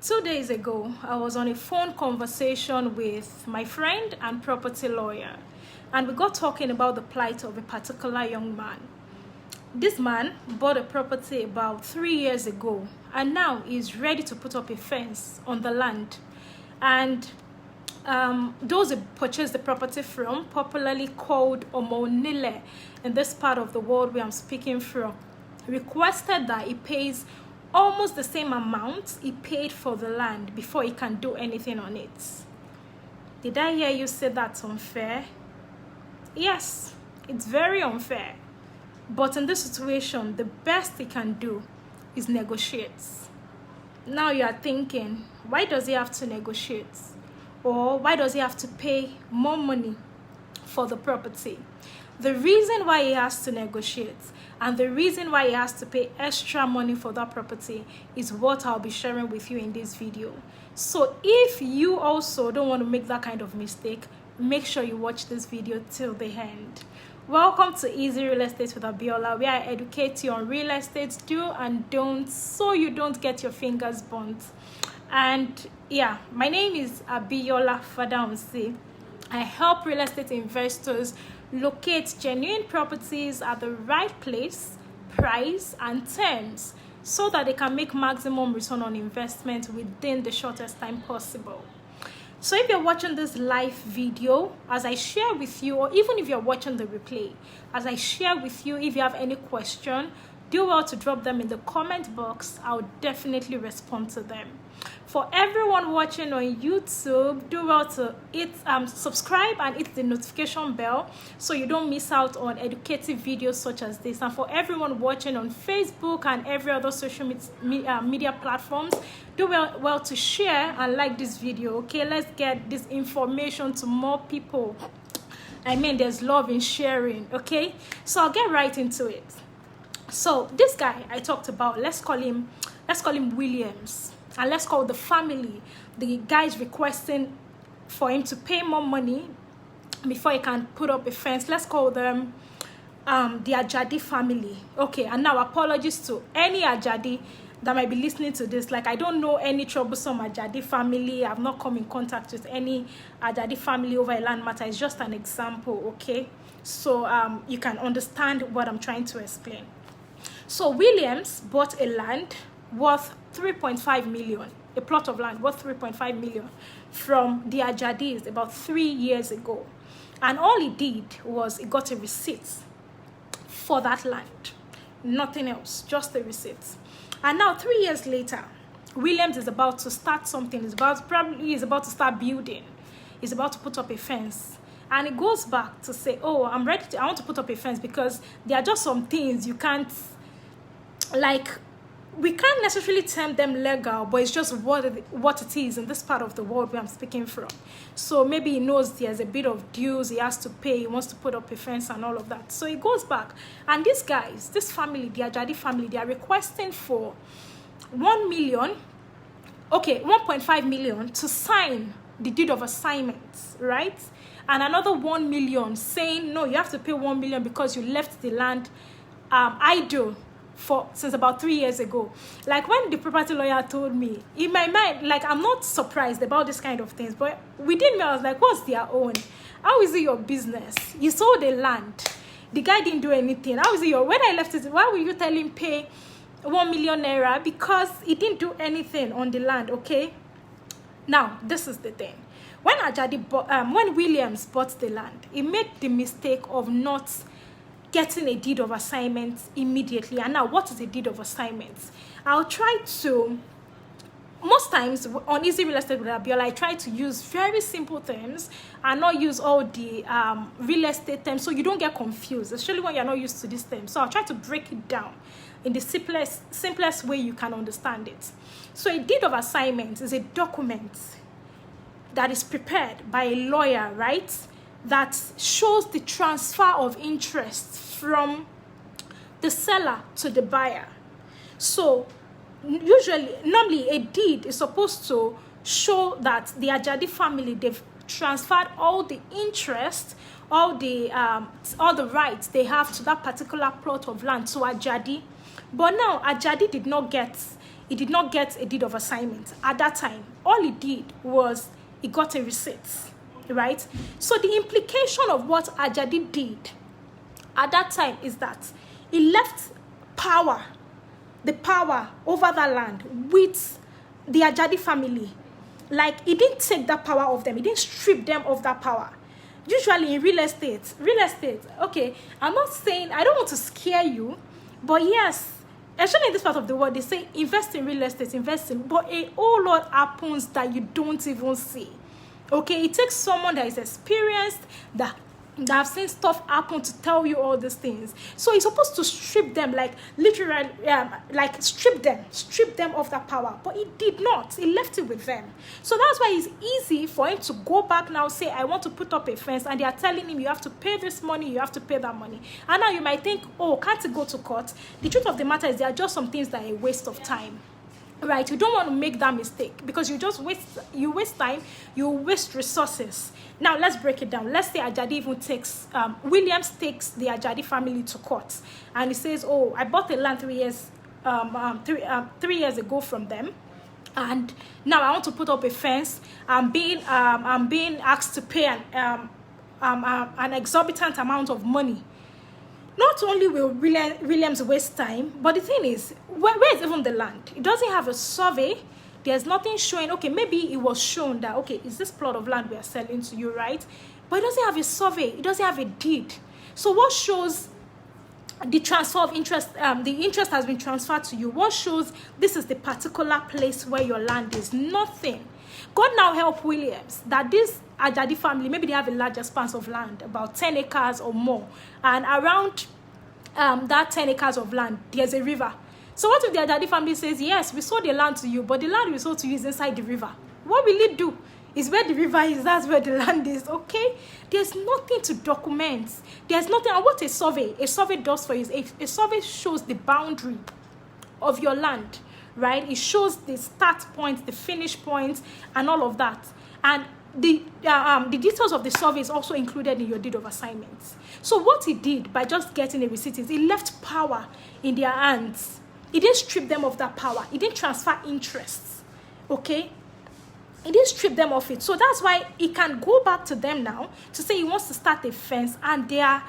2 days ago, I was on a phone conversation with my friend and property lawyer, and we got talking about the plight of a particular young man. This man bought a property about 3 years ago, and now he's ready to put up a fence on the land. And those he purchased the property from, popularly called Omonile in this part of the world where I'm speaking from, requested that he pays almost the same amount he paid for the land before he can do anything on it. Did I hear you say that's unfair? Yes, it's very unfair. But in this situation, the best he can do is negotiate. Now you are thinking, why does he have to negotiate? Or why does he have to pay more money for the property? The reason why he has to negotiate and the reason why he has to pay extra money for that property is what I'll be sharing with you in this video. So if you also don't want to make that kind of mistake, make sure you watch this video till the end. Welcome to Easy Real Estate with Abiola, where I educate you on real estate do and don'ts so you don't get your fingers burnt. And yeah, my name is Abiola Fadahunsi. I help real estate investors locate genuine properties at the right place, price, and terms so that they can make maximum return on investment within the shortest time possible. So if you're watching this live video, as I share with you, or even if you're watching the replay, as I share with you, if you have any question, do well to drop them in the comment box. I'll definitely respond to them. For everyone watching on YouTube, do well to subscribe and hit the notification bell so you don't miss out on educative videos such as this. And for everyone watching on Facebook and every other social media platforms, do well to share and like this video. Okay, let's get this information to more people. I mean, there's love in sharing. Okay, so I'll get right into it. So this guy I talked about, let's call him Williams. And let's call the family, the guys requesting for him to pay more money before he can put up a fence. Let's call them the Ajadi family. Okay, and now apologies to any Ajadi that might be listening to this. Like, I don't know any troublesome Ajadi family. I've not come in contact with any Ajadi family over a land matter. It's just an example, okay? So you can understand what I'm trying to explain. So Williams bought a land worth 3.5 million, a plot of land worth 3.5 million from the Ajadis about 3 years ago. And all he did was he got a receipt for that land. Nothing else, just the receipt. And now 3 years later, Williams is about to start something. He's about to start building. He's about to put up a fence. And he goes back to say, oh, I want to put up a fence because there are just some things you can't, like, we can't necessarily term them legal, but it's just what it is in this part of the world where I'm speaking from. So maybe he knows there's a bit of dues he has to pay. He wants to put up a fence and all of that. So he goes back. And these guys, this family, the Ajadi family, they are requesting for 1 million, okay, 1.5 million to sign the deed of assignment, right? And another 1 million saying, no, you have to pay 1 million because you left the land idle since about 3 years ago. Like, when the property lawyer told me, in my mind, like, I'm not surprised about this kind of things, but within me I was like, what's their own? How is it your business? You sold the land, the guy didn't do anything. How is it your, when I left it, why will you tell him pay 1 million naira? Because he didn't do anything on the land. Okay, now this is the thing. When Williams bought the land, he made the mistake of not getting a deed of assignment immediately. And now, what is a deed of assignment? I'll try to, most times on Easy Real Estate with Abiola, I try to use very simple terms and not use all the real estate terms so you don't get confused, especially when you're not used to these terms. So I'll try to break it down in the simplest way you can understand it. So a deed of assignment is a document that is prepared by a lawyer, right? That shows the transfer of interest from the seller to the buyer. So normally a deed is supposed to show that the Ajadi family, they've transferred all the interest, all the rights they have to that particular plot of land to Ajadi. But now Ajadi did not get he did not get a deed of assignment at that time. All he did was he got a receipt, right? So the implication of what Ajadi did at that time is that he left the power over that land with the Ajadi family. Like, he didn't take that power of them. He didn't strip them of that power. Usually in real estate, okay, I'm not saying, I don't want to scare you, but yes, especially in this part of the world, they say invest in real estate, but a whole lot happens that you don't even see. Okay, it takes someone that is experienced, that have seen stuff happen to tell you all these things. So he's supposed to strip them, like literally, like strip them of that power. But he did not. He left it with them. So that's why it's easy for him to go back now, say, I want to put up a fence, and they are telling him, you have to pay this money, you have to pay that money. And now you might think, oh, can't it go to court? The truth of the matter is there are just some things that are a waste of time. Right, you don't want to make that mistake, because you waste time, you waste resources. Now let's break it down. Let's say Ajadi even takes Williams takes the Ajadi family to court, and he says, oh, I bought the land 3 years ago from them, and now I want to put up a fence. I'm being asked to pay an exorbitant amount of money. Not only will Williams waste time, but the thing is, where is even the land? It doesn't have a survey. There's nothing showing. Okay, maybe it was shown that, okay, is this plot of land we are selling to you, right? But it doesn't have a survey. It doesn't have a deed. So what shows the transfer of interest? The interest has been transferred to you. What shows this is the particular place where your land is? Nothing. God now help Williams that this Ajadi family, maybe they have a larger span of land, about 10 acres or more. And around that 10 acres of land, there's a river. So what if the Ajadi family says, yes, we sold the land to you, but the land we sold to you is inside the river? What will it do? Is where the river is, that's where the land is, okay? There's nothing to document. There's nothing. And what a survey does for you is a survey shows the boundary of your land, right? It shows the start point, the finish point, and all of that. And the details of the survey is also included in your deed of assignments. So what he did by just getting a receipt is he left power in their hands. He didn't strip them of that power. He didn't transfer interests, okay? He didn't strip them of it. So that's why he can go back to them now to say he wants to start a fence, and they are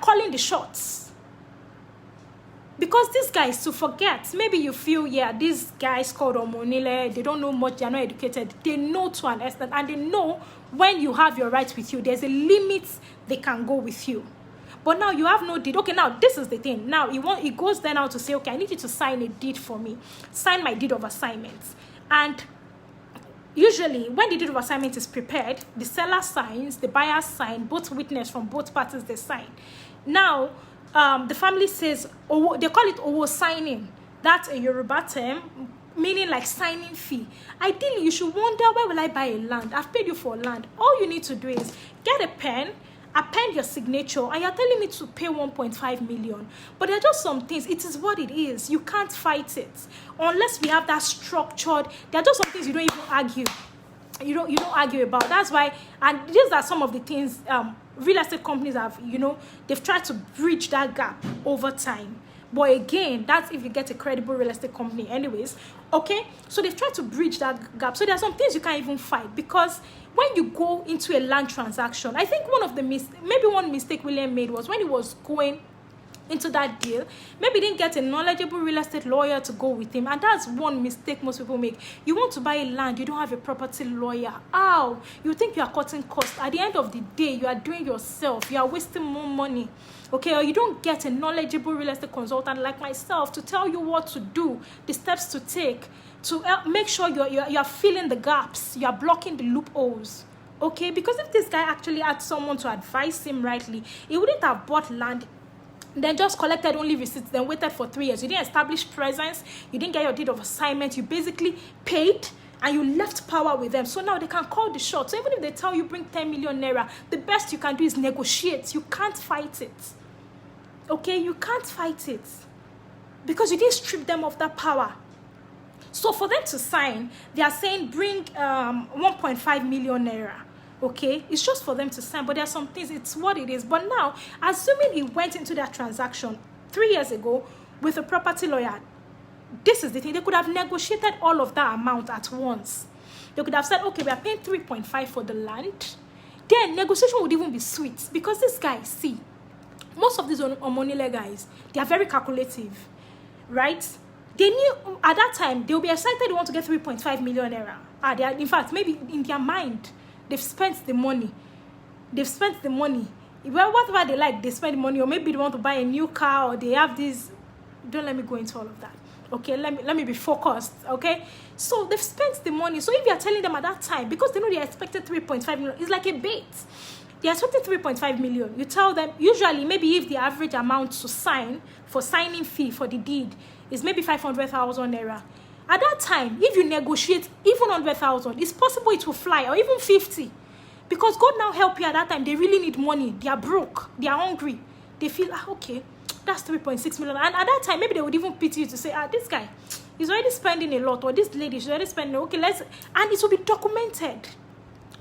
calling the shots. Because these guys, to forget, maybe you feel, yeah, these guys called Omonile, they don't know much, they're not educated. They know to an extent, and they know when you have your rights with you, there's a limit they can go with you. But now you have no deed. Okay, now this is the thing. Now he goes then out to say, okay, I need you to sign a deed for me. Sign my deed of assignment. And usually, when the deed of assignment is prepared, the seller signs, the buyer signs, both witnesses from both parties, they sign. Now, the family says, they call it Owo signing. That's a Yoruba term, meaning like signing fee. Ideally, you should wonder, where will I buy a land? I've paid you for land. All you need to do is get a pen, append your signature, and you're telling me to pay 1.5 million. But there are just some things. It is what it is. You can't fight it. Unless we have that structured, there are just some things you don't even argue. You don't argue about. That's why, and these are some of the things real estate companies have, they've tried to bridge that gap over time. But again, that's if you get a credible real estate company anyways, okay? So they've tried to bridge that gap. So there are some things you can't even fight, because when you go into a land transaction, I think one mistake William made was when he was going into that deal, maybe he didn't get a knowledgeable real estate lawyer to go with him. And that's one mistake most people make. You want to buy a land, you don't have a property lawyer. Ow! You think you are cutting costs. At the end of the day, you are doing yourself. You are wasting more money. Okay, or you don't get a knowledgeable real estate consultant like myself to tell you what to do, the steps to take, to make sure you're filling the gaps, you're blocking the loopholes. Okay, because if this guy actually had someone to advise him rightly, he wouldn't have bought land, then just collected only receipts, then waited for 3 years. You didn't establish presence, you didn't get your deed of assignment, you basically paid and you left power with them. So now they can call the shots. So even if they tell you bring 10 million naira, the best you can do is negotiate. You can't fight it. Okay, you can't fight it because you didn't strip them of that power. So for them to sign, they are saying bring 1.5 million naira. Okay, it's just for them to sign, but there are some things, it's what it is. But now, assuming he went into that transaction 3 years ago with a property lawyer, this is the thing. They could have negotiated all of that amount at once. They could have said, okay, we are paying 3.5 for the land. Then negotiation would even be sweet, because this guy, see, most of these Omonile guys, they are very calculative, right? They knew at that time they'll be excited they want to get 3.5 million naira. They are, in fact, maybe in their mind, they've spent the money. Well, whatever they like, they spend the money, or maybe they want to buy a new car, or they have this. Don't let me go into all of that. Okay, let me be focused. Okay, so they've spent the money. So if you are telling them at that time, because they know they expected 3.5 million, it's like a bait. They are expecting 3.5 million. You tell them, usually maybe if the average amount to sign for signing fee for the deed is maybe 500,000 naira. At that time, if you negotiate even 100,000, it's possible it will fly, or even 50. Because God now help you at that time. They really need money. They are broke. They are hungry. They feel, okay, that's 3.6 million. And at that time, maybe they would even pity you to say, this guy, he's already spending a lot, or this lady, she's already spending, okay, and it will be documented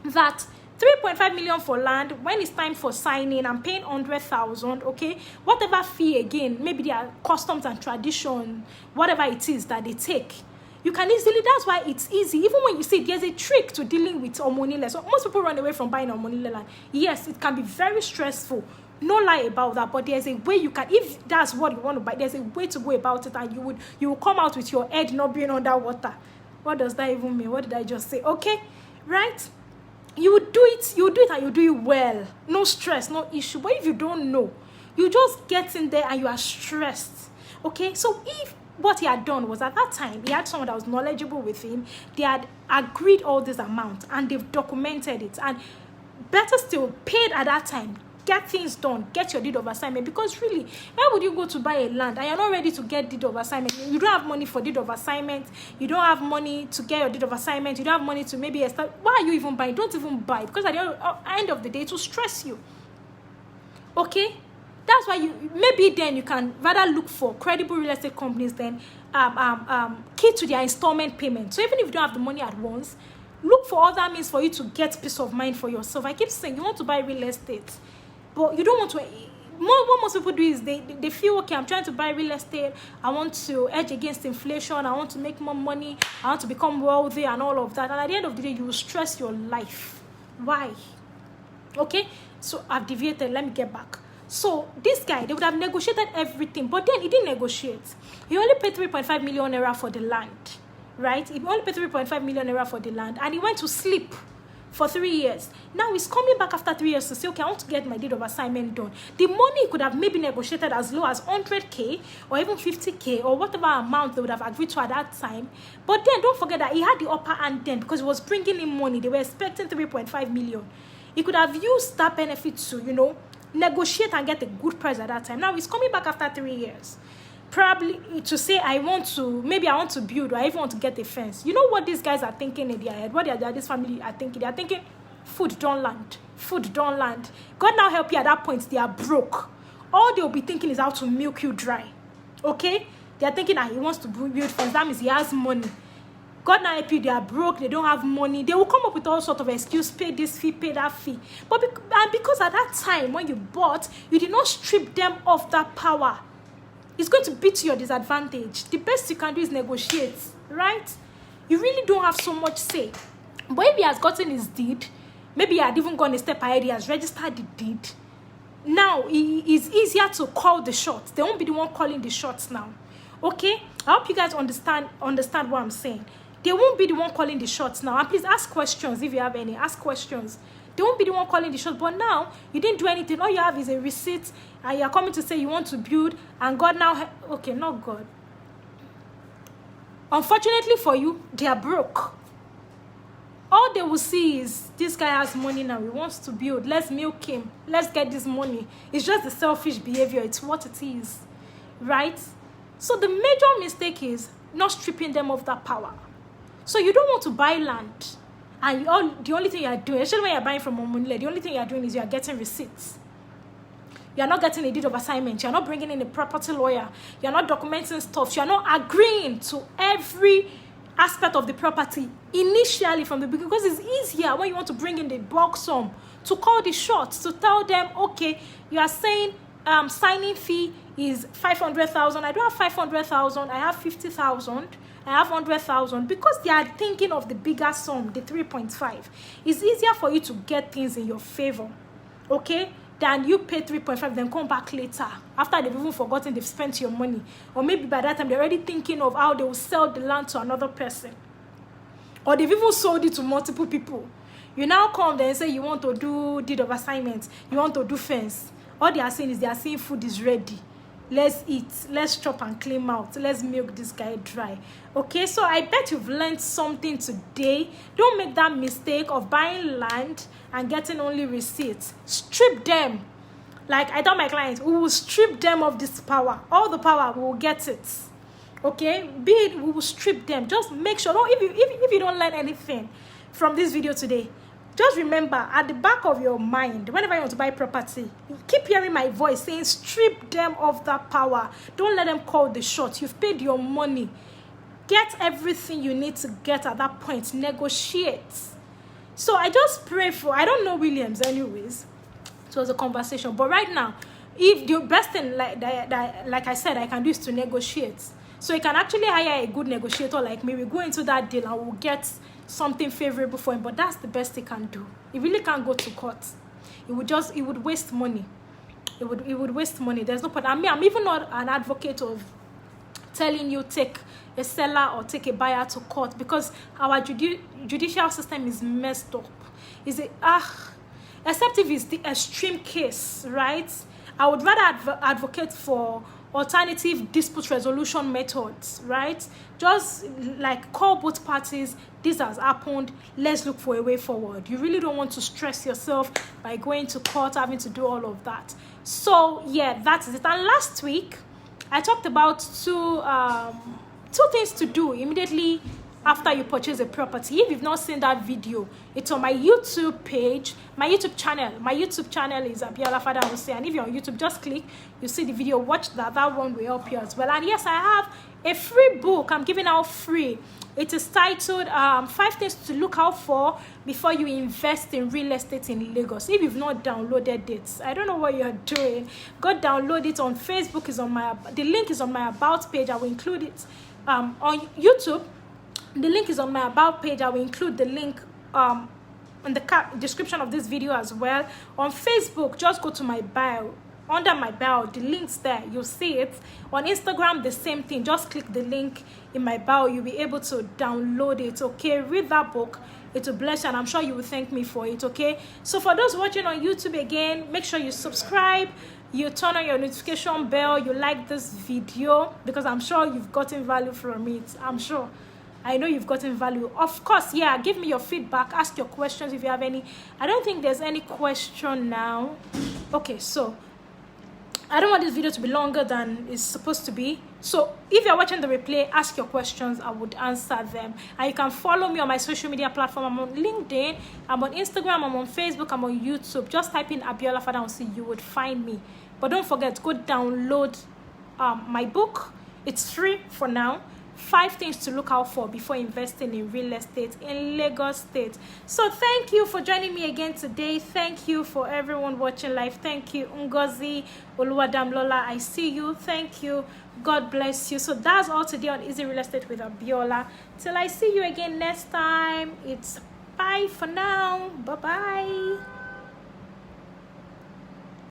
that 3.5 million for land, when it's time for signing, I'm paying 100,000, okay? Whatever fee, again, maybe their customs and tradition, whatever it is that they take, you can easily, that's why it's easy. Even when you see there's a trick to dealing with Omonile. So most people run away from buying Omonile land. Yes, it can be very stressful. No lie about that, but there's a way you can, if that's what you want to buy, there's a way to go about it, and you will come out with your head not being underwater. What does that even mean? What did I just say? Okay, right? You would do it, and you do it well. No stress, no issue. But if you don't know, you just get in there and you are stressed. Okay, so if what he had done was, at that time, he had someone that was knowledgeable with him, they had agreed all this amount, and they've documented it, and better still, paid at that time. Get things done, get your deed of assignment, because really, why would you go to buy a land and you're not ready to get deed of assignment? You don't have money for deed of assignment, you don't have money to get your deed of assignment, you don't have money to maybe start. Why are you even buying? Don't even buy, because at the end of the day, it will stress you. Okay, that's why maybe then you can rather look for credible real estate companies than key to their installment payment. So even if you don't have the money at once, look for other means for you to get peace of mind for yourself. I keep saying, you want to buy real estate, but you don't want to. What most people do is they feel, okay, I'm trying to buy real estate, I want to edge against inflation, I want to make more money, I want to become wealthy and all of that. And at the end of the day, you will stress your life. Why? Okay, so I've deviated. Let me get back. So this guy, they would have negotiated everything, but then he didn't negotiate. He only paid 3.5 million naira for the land, right? He only paid 3.5 million naira for the land, and he went to sleep for 3 years. Now he's coming back after 3 years to say, okay, I want to get my deed of assignment done. The money he could have maybe negotiated as low as 100k or even 50k or whatever amount they would have agreed to at that time. But then don't forget that he had the upper hand then, because he was bringing in money. They were expecting 3.5 million. He could have used that benefit to, negotiate and get a good price at that time. Now he's coming back after 3 years, probably to say, I want to build, or I even want to get a fence. You know what these guys are thinking in their head? What this family are thinking? They are thinking, food don't land. God now help you at that point, they are broke. All they'll be thinking is how to milk you dry. Okay? They are thinking that he wants to build fence. That means he has money. God now help you, they are broke, they don't have money. They will come up with all sorts of excuse, pay this fee, pay that fee. But because at that time when you bought, you did not strip them of that power, it's going to be to your disadvantage. The best you can do is negotiate, right? You really don't have so much say. But if he has gotten his deed, maybe he had even gone a step ahead, he has registered the deed. Now, it's easier to call the shots. They won't be the one calling the shots now. Okay? I hope you guys understand what I'm saying. They won't be the one calling the shots now. And please ask questions if you have any. Ask questions. They won't be the one calling the shots. But now, you didn't do anything. All you have is a receipt. And you're coming to say you want to build. And God now... Okay, not God. Unfortunately for you, they are broke. All they will see is, this guy has money now. He wants to build. Let's milk him. Let's get this money. It's just the selfish behavior. It's what it is. Right? So the major mistake is not stripping them of that power. So you don't want to buy land, and the only thing you are doing, especially when you're buying from Omonile, the only thing you are doing is you are getting receipts. You are not getting a deed of assignment. You are not bringing in a property lawyer. You are not documenting stuff. You are not agreeing to every aspect of the property initially from the beginning, because it's easier when you want to bring in the bulk sum to call the shots, to tell them, okay, you are saying signing fee is 500,000. I don't have 500,000. I have 50,000. I have 100,000, because they are thinking of the bigger sum, the 3.5. It's easier for you to get things in your favor, okay, than you pay 3.5, then come back later after they've even forgotten they've spent your money, or maybe by that time they're already thinking of how they will sell the land to another person, or they've even sold it to multiple people. You now come there and say you want to do deed of assignment, you want to do fence. All they are saying is they are saying food is ready. Let's eat, let's chop and clean out, let's milk this guy dry. Okay, so I bet you've learned something today. Don't make that mistake of buying land and getting only receipts. Strip them. Like I tell my clients, we will strip them of this power. All the power, we will get it. Okay, be it, we will strip them. Just make sure, if you don't learn anything from this video today, just remember, at the back of your mind, whenever you want to buy property, you keep hearing my voice saying, strip them of that power. Don't let them call the shots. You've paid your money. Get everything you need to get at that point. Negotiate. So I just pray for, I don't know Williams anyways. It was a conversation. But right now, if the best thing, like I said, I can do is to negotiate. So you can actually hire a good negotiator like me. We go into that deal and we'll get something favorable for him, but that's the best he can do. He really can't go to court. It would waste money. It would waste money. There's no point. I'm even not an advocate of telling you take a seller or take a buyer to court, because our judicial system is messed up. Except if it's the extreme case, right? I would rather advocate for alternative dispute resolution methods, right? Just like call both parties, this has happened, let's look for a way forward. You really don't want to stress yourself by going to court, having to do all of that. So yeah, that is it. And last week I talked about two things to do immediately after you purchase a property. If you've not seen that video, it's on my YouTube page, my YouTube channel. My YouTube channel is Abiola Fadahunsi, and if you're on YouTube, just click, you see the video, watch that one will help you as well. And yes, I have a free book I'm giving out free. It is titled 5 Things to Look Out For Before You Invest in Real Estate in Lagos. If you've not downloaded it, I don't know what you're doing. Go download it on Facebook. The link is on my About page. I will include it on YouTube. The link is on my About page. I will include the link in the description of this video as well. On Facebook, just go to my bio. Under my bio, the link's there. You'll see it. On Instagram, the same thing. Just click the link in my bio. You'll be able to download it, okay? Read that book. It will bless you, and I'm sure you will thank me for it, okay? So for those watching on YouTube again, make sure you subscribe. You turn on your notification bell. You like this video, because I'm sure you've gotten value from it. I'm sure. I know you've gotten value. Of course, yeah, give me your feedback. Ask your questions if you have any. I don't think there's any question now. Okay, so I don't want this video to be longer than it's supposed to be. So if you're watching the replay, ask your questions. I would answer them. And you can follow me on my social media platform. I'm on LinkedIn. I'm on Instagram. I'm on Facebook. I'm on YouTube. Just type in Abiola Fadahunsi. You would find me. But don't forget, go download my book. It's free for now. 5 things to look out for before investing in real estate in Lagos State. So thank you for joining me again today. Thank you for everyone watching live. Thank you, Ngozi, Oluwadamlola. I see you. Thank you. God bless you. So that's all today on Easy Real Estate with Abiola. Till I see you again next time, it's bye for now. Bye-bye.